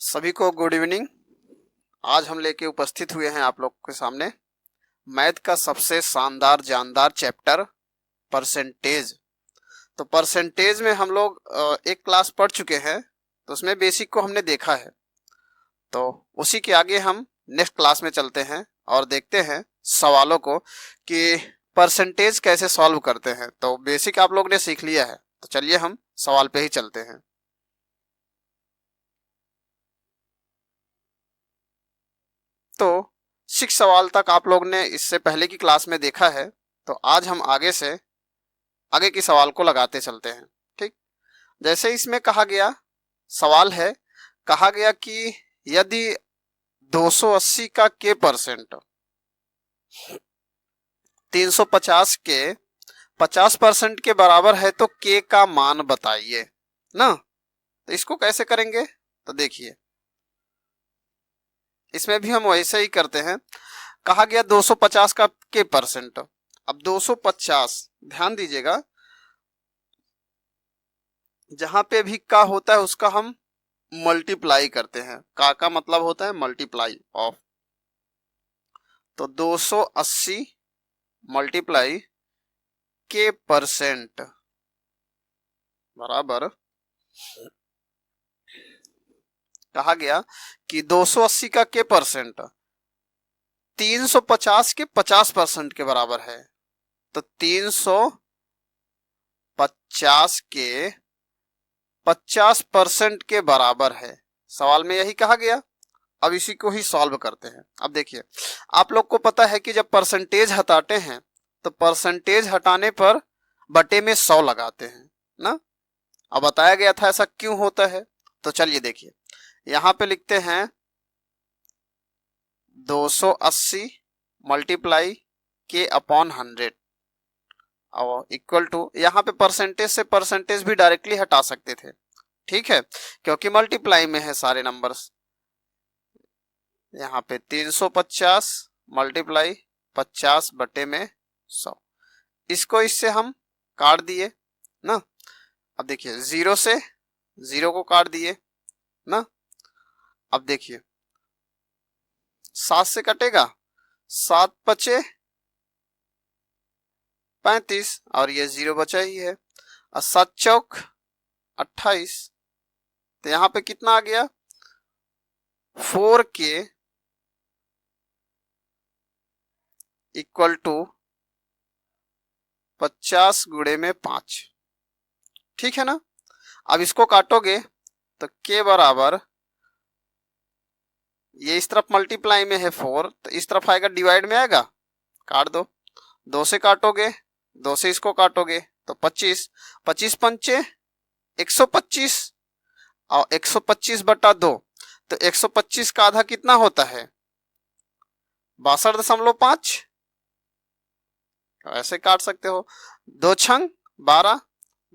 सभी को good evening. आज हम लेके उपस्थित हुए हैं आप लोग के सामने मैथ का सबसे शानदार जानदार चैप्टर परसेंटेज। तो परसेंटेज में हम लोग एक क्लास पढ़ चुके हैं, तो उसमें बेसिक को हमने देखा है। तो उसी के आगे हम नेक्स्ट क्लास में चलते हैं और देखते हैं सवालों को कि परसेंटेज कैसे सॉल्व करते हैं। तो बेसिक आप लोग ने सीख लिया है, तो चलिए हम सवाल पे ही चलते हैं। तो 6 सवाल तक आप लोग ने इससे पहले की क्लास में देखा है, तो आज हम आगे की सवाल को लगाते चलते हैं। ठीक, जैसे इसमें कहा गया सवाल है, कहा गया कि यदि 280 का के परसेंट 350 के 50% के बराबर है तो के का मान बताइए ना। तो इसको कैसे करेंगे, तो देखिए इसमें भी हम वैसे ही करते हैं। कहा गया 250 का के परसेंट। अब 250 ध्यान दीजिएगा, जहां पे भी का होता है उसका हम मल्टीप्लाई करते हैं। का मतलब होता है मल्टीप्लाई ऑफ। तो 280 मल्टीप्लाई के परसेंट बराबर, कहा गया कि 280 का के परसेंट 350 के 50% के बराबर है। तो 350 के 50% के बराबर है, सवाल में यही कहा गया। अब इसी को ही सॉल्व करते हैं। अब देखिए, आप लोग को पता है कि जब परसेंटेज हटाते हैं तो परसेंटेज हटाने पर बटे में 100 लगाते हैं ना। अब बताया गया था ऐसा क्यों होता है, तो चलिए देखिए यहां पे लिखते हैं 280 मल्टीप्लाई के अपॉन 100 और इक्वल टू, यहां पे परसेंटेज से परसेंटेज भी डायरेक्टली हटा सकते थे, ठीक है, क्योंकि मल्टीप्लाई में है सारे नंबर्स। यहाँ पे 350 मल्टीप्लाई 50 बटे में 100, इसको इससे हम काट दिए ना। अब देखिए 0 से 0 को काट दिए ना। अब देखिए 7 से कटेगा, 7 बचे 35 और ये 0 बचा ही है, और 7 चौक 28। तो यहां पे कितना आ गया, 4 के इक्वल टू 50 गुणे में 5, ठीक है ना। अब इसको काटोगे तो के बराबर, ये इस तरफ मल्टीप्लाई में है 4, तो इस तरफ आएगा डिवाइड में आएगा, काट दो। 2 से काटोगे, 2 से इसको काटोगे तो 25, 25 पंचे 125 और 125 बटा 2, तो 125 का आधा कितना होता है 62.5। ऐसे काट सकते हो, 2 छंग 12,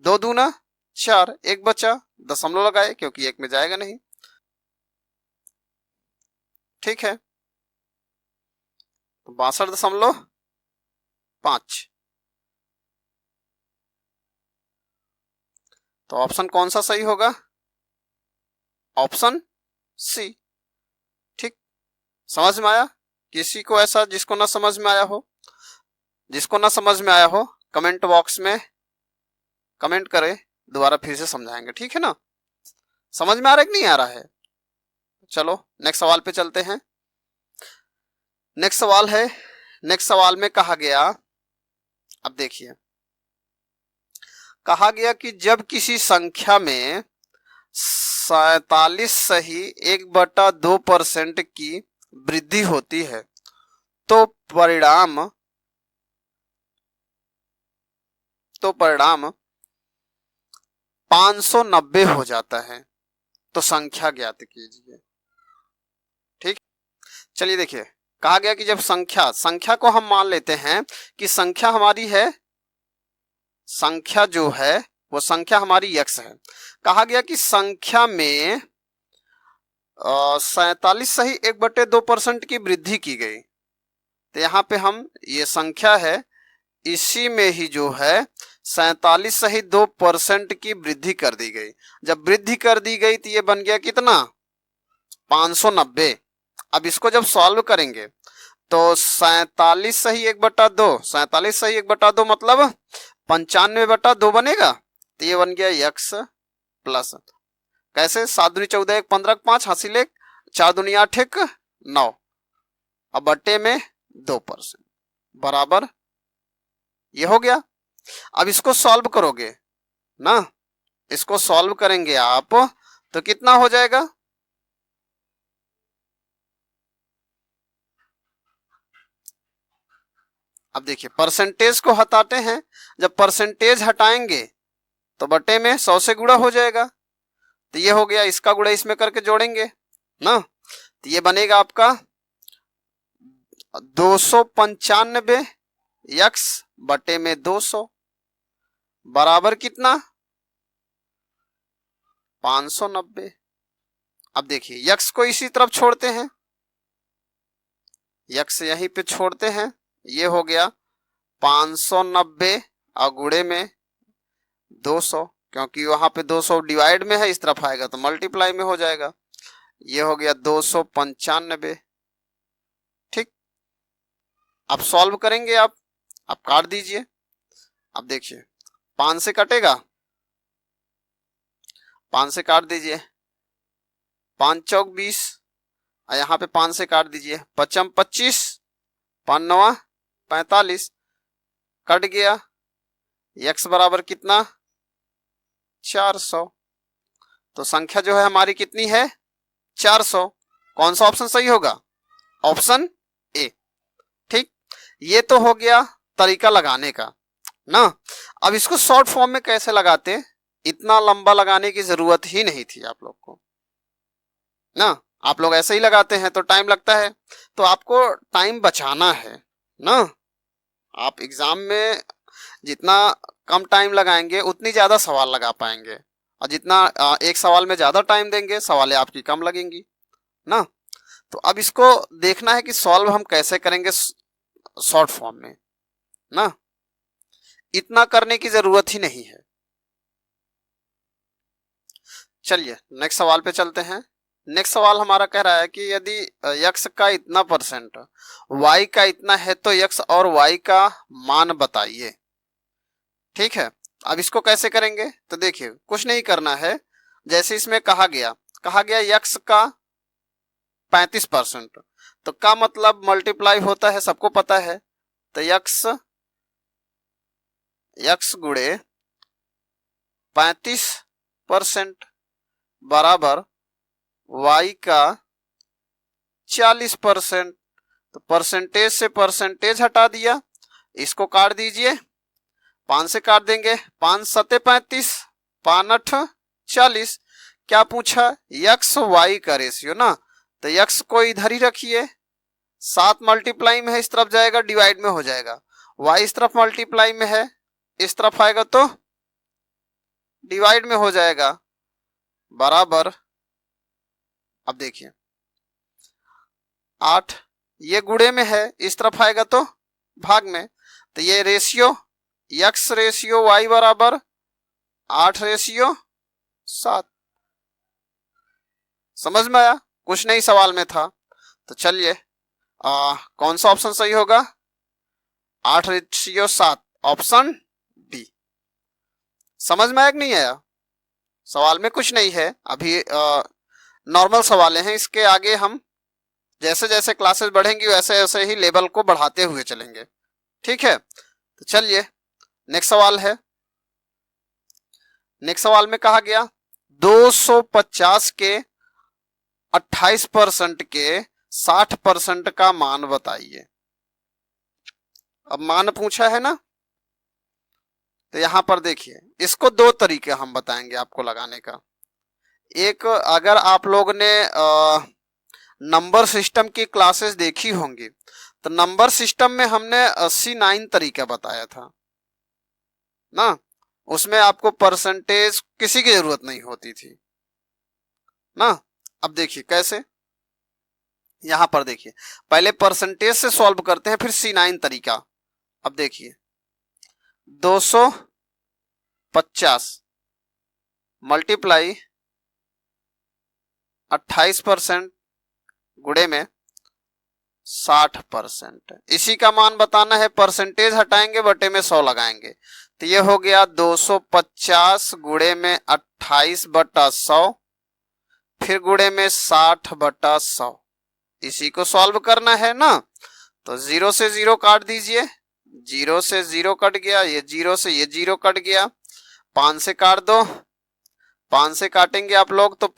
2 दूना 4, 1 बचा, दशमलव लगाए क्योंकि 1 में जाएगा नहीं, ठीक है। 62.5। तो ऑप्शन कौन सा सही होगा, ऑप्शन सी। ठीक, समझ में आया। किसी को ऐसा जिसको ना समझ में आया हो, जिसको ना समझ में आया हो कमेंट बॉक्स में कमेंट करे, दोबारा फिर से समझाएंगे, ठीक है ना। समझ में आ रहा है कि नहीं आ रहा है। चलो नेक्स्ट सवाल पे चलते हैं। नेक्स्ट सवाल है, नेक्स्ट सवाल में कहा गया, अब देखिए कहा गया कि जब किसी संख्या में 47 सही 1/2% की वृद्धि होती है तो परिणाम 590 हो जाता है, तो संख्या ज्ञात कीजिए। ठीक, चलिए देखिए, कहा गया कि जब संख्या को हम मान लेते हैं कि संख्या हमारी है, संख्या जो है वो संख्या हमारी x है। कहा गया कि संख्या में 47 सही 1/2% की वृद्धि की गई, तो यहाँ पे हम ये संख्या है इसी में ही जो है 47 सहित 2% की वृद्धि कर दी गई। जब वृद्धि कर दी गई तो ये बन गया कितना 590। अब इसको जब सॉल्व करेंगे तो 47 सही 1/2, 47 सही 1/2 मतलब 95/2 बनेगा। तो ये बन गया यक्स प्लस, कैसे 7 दूनी 14 1 15 5 हासिल 1 4 दूनी 8 1 9, अब बट्टे में 2% बराबर ये हो गया। अब इसको सॉल्व करोगे ना, इसको सॉल्व करेंगे आप तो कितना हो जाएगा, अब देखिए परसेंटेज को हटाते हैं, जब परसेंटेज हटाएंगे तो बटे में 100 से गुणा हो जाएगा। तो ये हो गया, इसका गुणा इसमें करके जोड़ेंगे ना, तो ये बनेगा आपका 295 यक्स बटे में 200 बराबर कितना 590। अब देखिए यक्स को इसी तरफ छोड़ते हैं, यक्स यहीं पे छोड़ते हैं, ये हो गया 590 और गुणे में 200, क्योंकि वहां पे 200 डिवाइड में है, इस तरफ आएगा तो मल्टीप्लाई में हो जाएगा। ये हो गया 295। ठीक, अब सॉल्व करेंगे आप काट दीजिए। अब देखिए 5 से कटेगा, 5 से काट दीजिए, 5 चौक 20, यहाँ पे 5 से काट दीजिए, 5 25 5 9 45 कट गया, x बराबर कितना 400। तो संख्या जो है हमारी कितनी है 400। कौन सा ऑप्शन सही होगा, ऑप्शन ए। ठीक, ये तो हो गया तरीका लगाने का ना। अब इसको शॉर्ट फॉर्म में कैसे लगाते, इतना लंबा लगाने की जरूरत ही नहीं थी आप लोग को ना, आप लोग ऐसे ही लगाते हैं तो टाइम लगता है, तो आपको टाइम बचाना है ना। आप एग्जाम में जितना कम टाइम लगाएंगे उतनी ज्यादा सवाल लगा पाएंगे, और जितना एक सवाल में ज्यादा टाइम देंगे सवालें आपकी कम लगेंगी ना। तो अब इसको देखना है कि सॉल्व हम कैसे करेंगे शॉर्ट फॉर्म में ना, इतना करने की जरूरत ही नहीं है। चलिए नेक्स्ट सवाल पे चलते हैं। नेक्स्ट सवाल हमारा कह रहा है कि यदि x का इतना परसेंट y का इतना है तो x और y का मान बताइए। ठीक है, अब इसको कैसे करेंगे, तो देखिए कुछ नहीं करना है, जैसे इसमें कहा गया x का 35%, तो का मतलब मल्टीप्लाई होता है सबको पता है, तो x गुणे 35% बराबर y का 40%। तो परसेंटेज से परसेंटेज हटा दिया, इसको काट दीजिए, 5 से काट देंगे, 5 सत्ते 35 5 8 40। क्या पूछा, x y का रेशियो ना, तो x को इधर ही रखिए, 7 मल्टीप्लाई में है इस तरफ जाएगा डिवाइड में हो जाएगा, y इस तरफ मल्टीप्लाई में है इस तरफ आएगा तो डिवाइड में हो जाएगा बराबर। अब देखिए 8 ये गुणे में है इस तरफ आएगा तो भाग में, तो ये रेशियो x रेशियो y बराबर 8 रेशियो 7। समझ में आया, कुछ नहीं सवाल में था। तो चलिए कौन सा ऑप्शन सही होगा, 8 रेशियो 7, ऑप्शन डी। समझ में आया कि नहीं आया, सवाल में कुछ नहीं है, अभी नॉर्मल सवाल हैं, इसके आगे हम जैसे जैसे क्लासेस बढ़ेंगी वैसे वैसे ही लेवल को बढ़ाते हुए चलेंगे। ठीक है, तो चलिए नेक्स्ट सवाल है। नेक्स्ट सवाल में कहा गया 250 के 28% के 60% का मान बताइए। अब मान पूछा है ना, तो यहां पर देखिए इसको दो तरीके हम बताएंगे आपको लगाने का। एक, अगर आप लोग ने नंबर सिस्टम की क्लासेस देखी होंगी तो नंबर सिस्टम में हमने 89 तरीका बताया था ना, उसमें आपको परसेंटेज किसी की जरूरत नहीं होती थी ना। अब देखिए कैसे, यहां पर देखिए पहले परसेंटेज से सॉल्व करते हैं फिर C9 तरीका। अब देखिए 250 मल्टीप्लाई 28% गुणे में 60%। इसी का मान बताना है, परसेंटेज हटाएंगे बटे में 100 लगाएंगे, तो ये हो गया 250 गुणे में 28/100, फिर गुणे में 60/100। इसी को सॉल्व करना है ना, तो 0 से 0 काट दीजिए, 0 से 0 कट गया, ये 0 से ये 0 कट गया, 5 से काट दो, 5 से काटेंगे आप लोग तो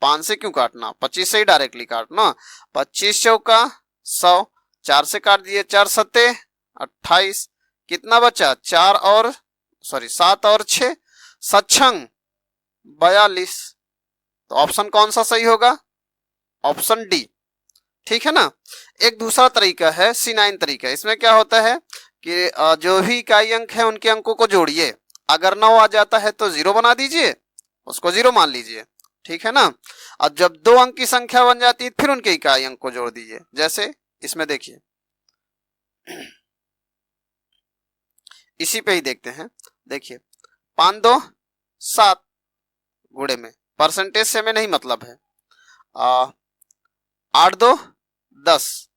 5 से क्यों काटना, 25 से ही डायरेक्टली काटना, 25 चौका 100, 4 से काट दिए, 4 सत्ते 28, कितना बचा 7 और 6 सत्संग 42। तो ऑप्शन कौन सा सही होगा, ऑप्शन डी। ठीक है ना। एक दूसरा तरीका है C9 तरीका, इसमें क्या होता है कि जो भी इकाई अंक है उनके अंकों को जोड़िए, अगर 9 आ जाता है तो 0 बना दीजिए, उसको 0 मान लीजिए, ठीक है ना। अब जब 2 अंक की संख्या बन जाती है फिर उनके इकाई अंक को जोड़ दीजिए, जैसे इसमें देखिए, इसी पे ही देखते हैं, देखिए 5 2 7 गुणे में, परसेंटेज से हमें नहीं मतलब है, 8 2 10,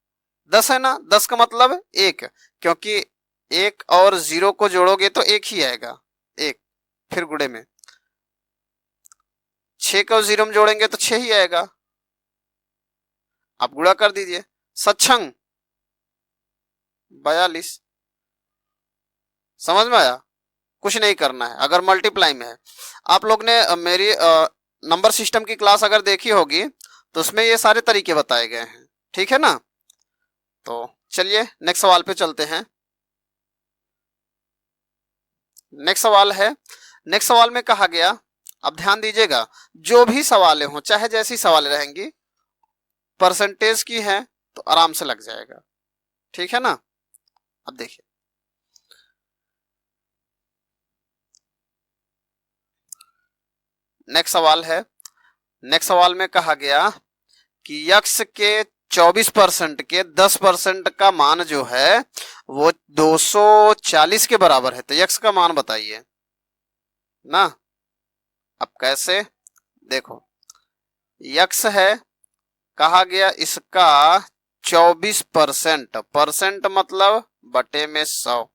10 है ना, 10 का मतलब 1, क्योंकि 1 और 0 को जोड़ोगे तो 1 ही आएगा, 1, फिर गुणे में 6 को 0 में जोड़ेंगे तो 6 ही आएगा, आप गुणा कर दीजिए, सत्संग 42। समझ में आया, कुछ नहीं करना है। अगर मल्टीप्लाई में है, आप लोग ने मेरी नंबर सिस्टम की क्लास अगर देखी होगी तो उसमें ये सारे तरीके बताए गए हैं, ठीक है ना। तो चलिए नेक्स्ट सवाल पे चलते हैं। नेक्स्ट सवाल है, नेक्स्ट सवाल में कहा गया, अब ध्यान दीजिएगा, जो भी सवालें हों चाहे जैसी सवालें रहेंगी, परसेंटेज की है तो आराम से लग जाएगा, ठीक है ना। अब देखिए, नेक्स्ट सवाल है, नेक्स्ट सवाल में कहा गया कि यक्स के 24% के 10% का मान जो है वो 240 के बराबर है, तो यक्स का मान बताइए ना। अब कैसे, देखो यक्स है, कहा गया इसका 24%, परसेंट मतलब बटे में 100,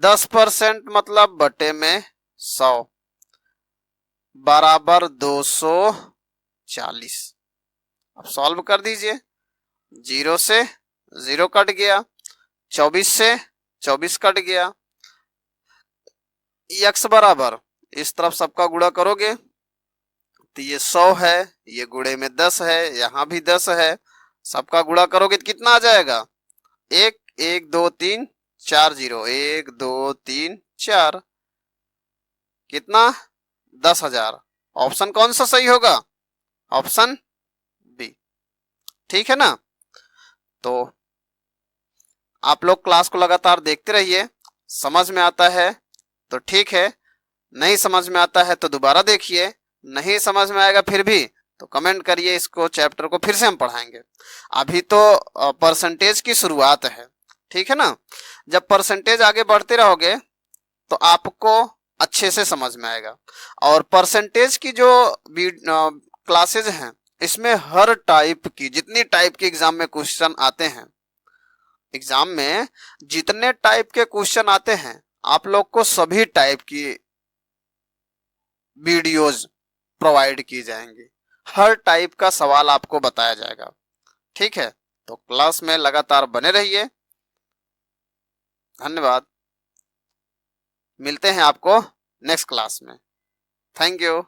10% मतलब बटे में 100 बराबर 240। अब सॉल्व कर दीजिए, 0 से 0 कट गया, 24 से 24 कट गया, यक्स बराबर इस तरफ सबका गुणा करोगे तो ये 100 है, ये गुणे में 10 है, यहां भी 10 है, सबका गुणा करोगे तो कितना आ जाएगा, 1 1 2 3 4 0, 1 2 3 4, कितना 10,000। ऑप्शन कौन सा सही होगा, ऑप्शन बी, ठीक है ना। तो आप लोग क्लास को लगातार देखते रहिए, समझ में आता है तो ठीक है, नहीं समझ में आता है तो दोबारा देखिए, नहीं समझ में आएगा फिर भी तो कमेंट करिए, इसको चैप्टर को फिर से हम पढ़ाएंगे। अभी तो परसेंटेज की शुरुआत है, ठीक है ना। जब परसेंटेज आगे बढ़ते रहोगे तो आपको अच्छे से समझ में आएगा। और परसेंटेज की जो क्लासेज हैं इसमें हर टाइप की, जितनी टाइप के एग्जाम में क्वेश्चन आते हैं, एग्जाम में जितने टाइप के क्वेश्चन आते हैं आप लोग को सभी टाइप की वीडियोज प्रोवाइड की जाएंगी, हर टाइप का सवाल आपको बताया जाएगा, ठीक है। तो क्लास में लगातार बने रहिए, धन्यवाद, मिलते हैं आपको नेक्स्ट क्लास में, थैंक यू।